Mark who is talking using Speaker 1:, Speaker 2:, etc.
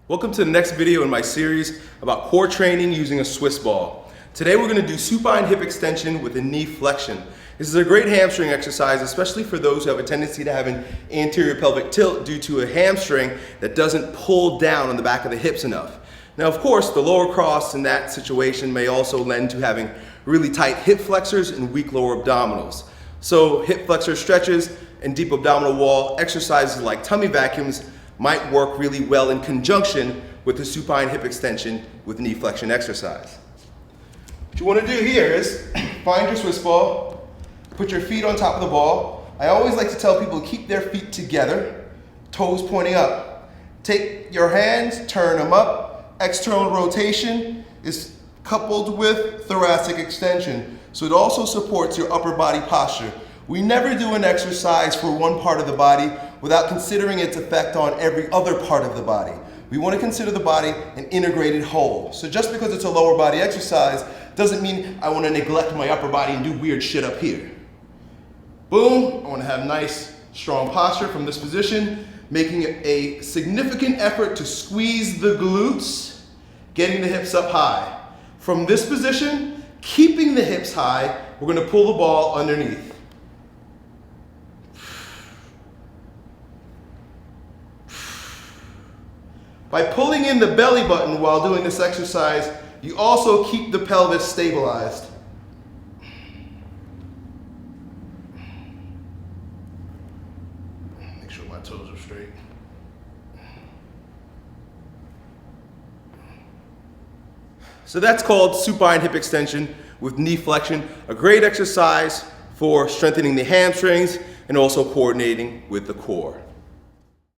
Speaker 1: Welcome to the next video in my series about core training using a Swiss ball. Today we're going to do supine hip extension with a knee flexion. This is a great hamstring exercise, especially for those who have a tendency to have an anterior pelvic tilt due to a hamstring that doesn't pull down on the back of the hips enough. Now, of course, the lower cross in that situation may also lend to having really tight hip flexors and weak lower abdominals. So hip flexor stretches and deep abdominal wall exercises like tummy vacuums might work really well in conjunction with the supine hip extension with knee flexion exercise. What you want to do here is find your Swiss ball, put your feet on top of the ball. I always like to tell people to keep their feet together, toes pointing up. Take your hands, turn them up. External rotation is coupled with thoracic extension, so it also supports your upper body posture. We never do an exercise for one part of the body without considering its effect on every other part of the body. We want to consider the body an integrated whole. So just because it's a lower body exercise doesn't mean I want to neglect my upper body and do weird shit up here. Boom, I want to have nice, strong posture from this position, making a significant effort to squeeze the glutes, getting the hips up high. From this position, keeping the hips high, we're going to pull the ball underneath. By pulling in the belly button while doing this exercise, you also keep the pelvis stabilized. Make sure my toes are straight. So that's called supine hip extension with knee flexion, a great exercise for strengthening the hamstrings and also coordinating with the core.